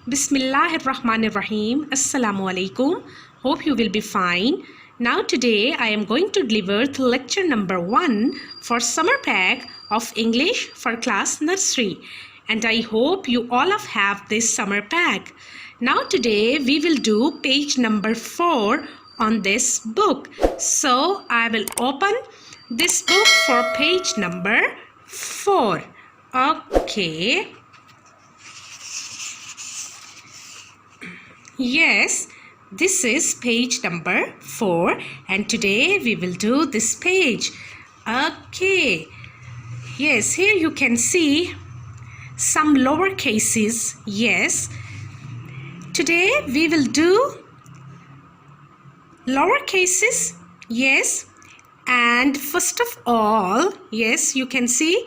Bismillahirrahmanirrahim. Assalamu alaikum. Hope you will be fine. Now today I am going to deliver the lecture number 1 for summer pack of English for class nursery. And I hope you all have this summer pack. Now today we will do page number 4 on this book. So I will open this book for page number 4. Okay. Yes, this is page number 4 and today we will do this page. Okay. Yes, here you can see some lower cases. Yes. Today we will do lower cases. Yes. And first of all, yes, you can see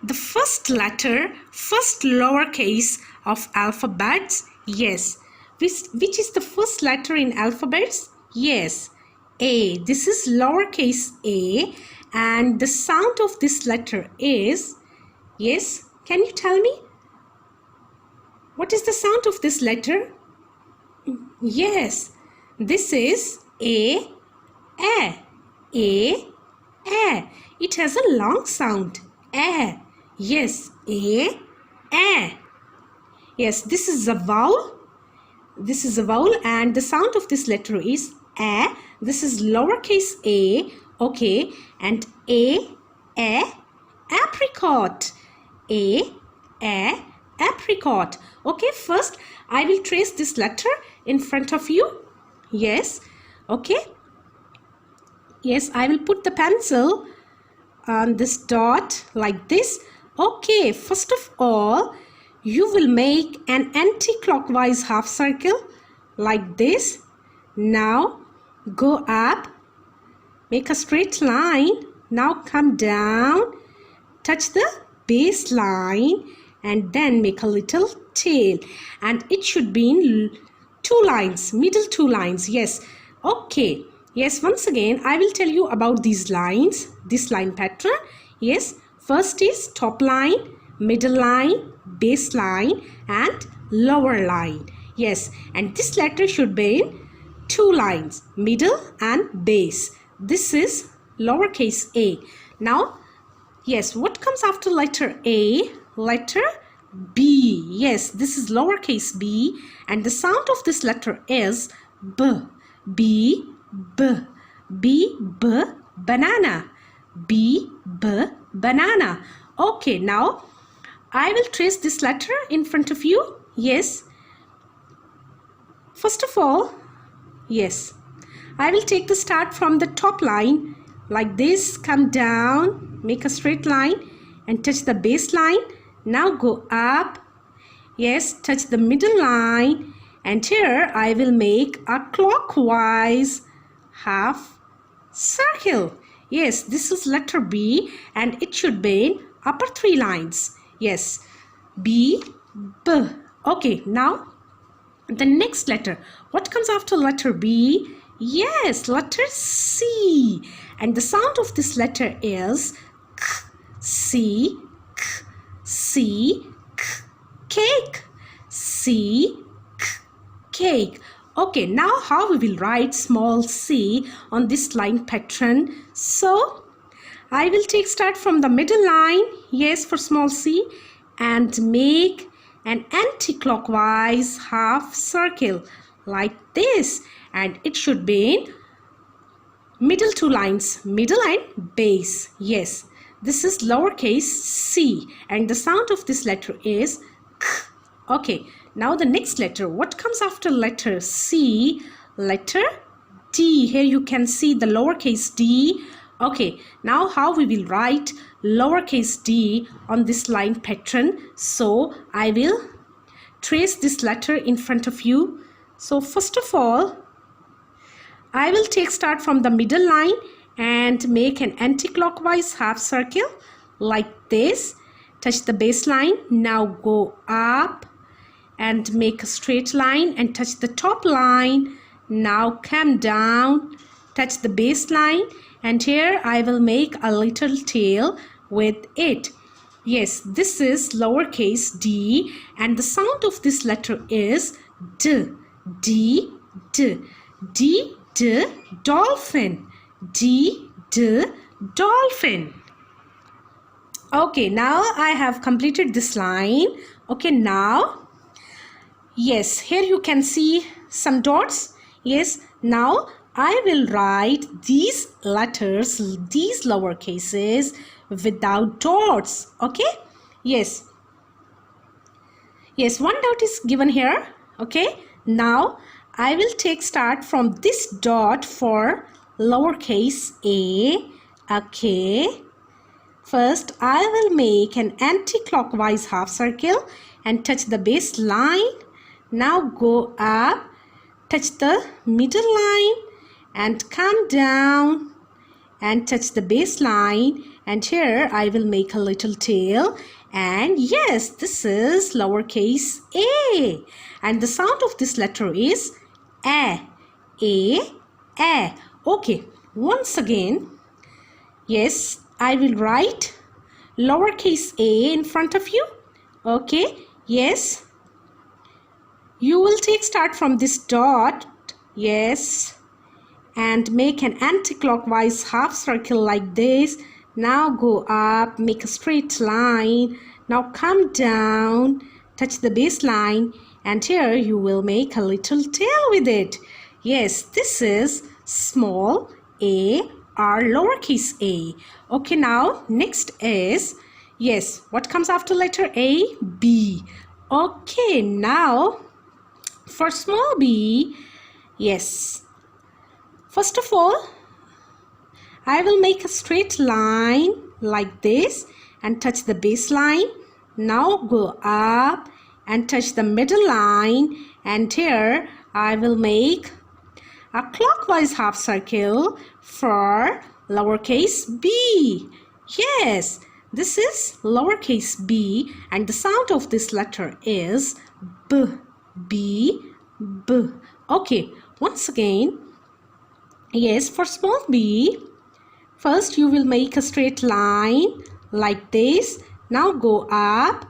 the first letter, first lowercase of alphabets. Yes. Which is the first letter in alphabets? Yes, A. This is lowercase a and the sound of this letter is, yes, can you tell me? What is the sound of this letter? Yes, this is A. It has a long sound. A. Yes, A. Yes, this is a vowel. This is a vowel and the sound of this letter is A. This is lowercase a, okay, and A, apricot. A, apricot. Okay, first I will trace this letter in front of you. Yes, okay. Yes, I will put the pencil on this dot like this. Okay, first of all, you will make an anti-clockwise half circle like this. Now go up, make a straight line. Now come down, touch the base line and then make a little tail. And it should be in 2 lines, middle 2 lines. Yes, okay. Yes, once again, I will tell you about these lines, this line pattern. Yes, first is top line, middle line, base line and lower line. Yes, and this letter should be in 2 lines, middle and base. This is lowercase a. Now, yes, what comes after letter A? Letter B. Yes, this is lowercase b and the sound of this letter is B. B, B. B, B, banana. B, B, banana. Okay, now I will trace this letter in front of you. Yes. First of all, yes, I will take the start from the top line like this. Come down, make a straight line and touch the base line. Now go up. Yes, touch the middle line and here I will make a clockwise half circle. Yes, this is letter B and it should be in upper 3 lines. Yes, B, B. Okay, now the next letter. What comes after letter B? Yes, letter C. And the sound of this letter is K, C, K, C, K, cake. C, K, cake. Okay, now how we will write small c on this line pattern? So, I will take start from the middle line, yes, for small c and make an anti-clockwise half circle like this and it should be in middle 2 lines, middle and base. Yes, this is lowercase c and the sound of this letter is K. Okay, now the next letter. What comes after letter C? Letter D. Here you can see the lowercase d. Okay, now how we will write lowercase d on this line pattern. So I will trace this letter in front of you. So first of all, I will take start from the middle line and make an anti-clockwise half circle like this. Touch the base line. Now go up and make a straight line and touch the top line. Now come down, touch the base line and here I will make a little tail with it. Yes, this is lowercase d, and the sound of this letter is d. D, d. D, d, dolphin. D, d, dolphin. Okay, now I have completed this line. Okay, now, yes, here you can see some dots. Yes, now I will write these letters, these lower cases without dots. Okay, yes, one dot is given here. Okay, now I will take start from this dot for lowercase a. Okay, first I will make an anti-clockwise half circle and touch the base line. Now go up, touch the middle line and come down and touch the base line, and here I will make a little tail, and yes, this is lowercase a, and the sound of this letter is a. Okay, once again, yes, I will write lowercase a in front of you. Okay, yes, you will take start from this dot. Yes, and make an anti-clockwise half circle like this. Now go up, make a straight line. Now come down, touch the base line, and here you will make a little tail with it. Yes, this is small a or lowercase a. Okay, now next is, yes, what comes after letter A? B. Okay, now for small b, yes, first of all, I will make a straight line like this and touch the base line. Now go up and touch the middle line, and here I will make a clockwise half circle for lowercase b. Yes, this is lowercase b, and the sound of this letter is b, b, b. Okay, once again, yes, for small b, first you will make a straight line like this. Now go up,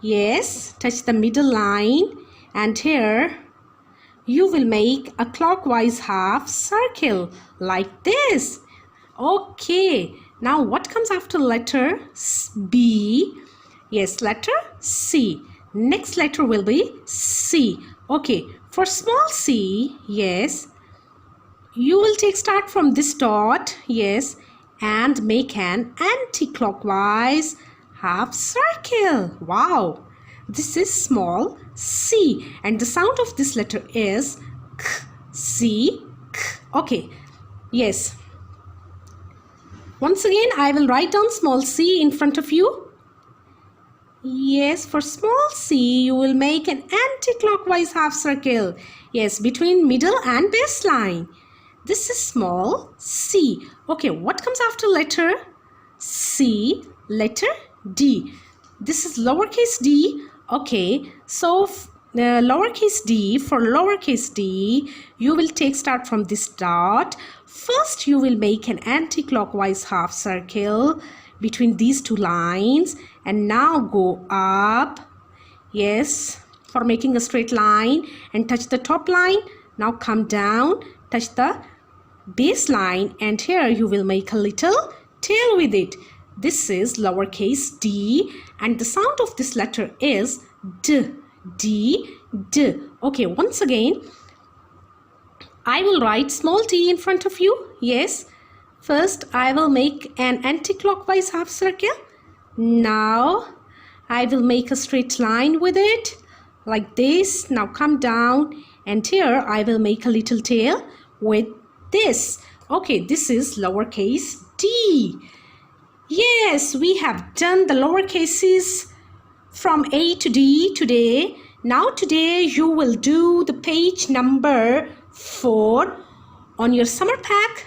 yes, touch the middle line, and here you will make a clockwise half circle like this. Okay, now what comes after letter B? Yes, letter C. Next letter will be C. Okay, for small c, yes, you will take start from this dot, yes, and make an anti-clockwise half circle. Wow, this is small c, and the sound of this letter is k, c, k. Okay, yes, once again I will write down small c in front of you. Yes, for small c, you will make an anti-clockwise half circle, yes, between middle and base line. This is small c. Okay, what comes after letter C? Letter D. This is lowercase d. Okay, so lowercase d, for lowercase d, you will take start from this dot. First, you will make an anti-clockwise half circle between these two lines, and now go up, yes, for making a straight line, and touch the top line. Now come down, touch the base line, and here you will make a little tail with it. This is lowercase d, and the sound of this letter is d, d, d. Okay, once again, I will write small t in front of you. Yes, first I will make an anti-clockwise half circle. Now I will make a straight line with it like this. Now come down, and here I will make a little tail with this. Okay, this is lowercase d. Yes, we have done the lower cases from A to D today. Now today you will do the page number 4 on your summer pack.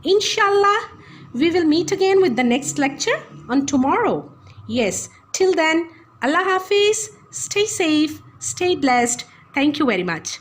Inshallah, we will meet again with the next lecture on tomorrow. Yes, till then, Allah Hafiz, stay safe, stay blessed. Thank you very much.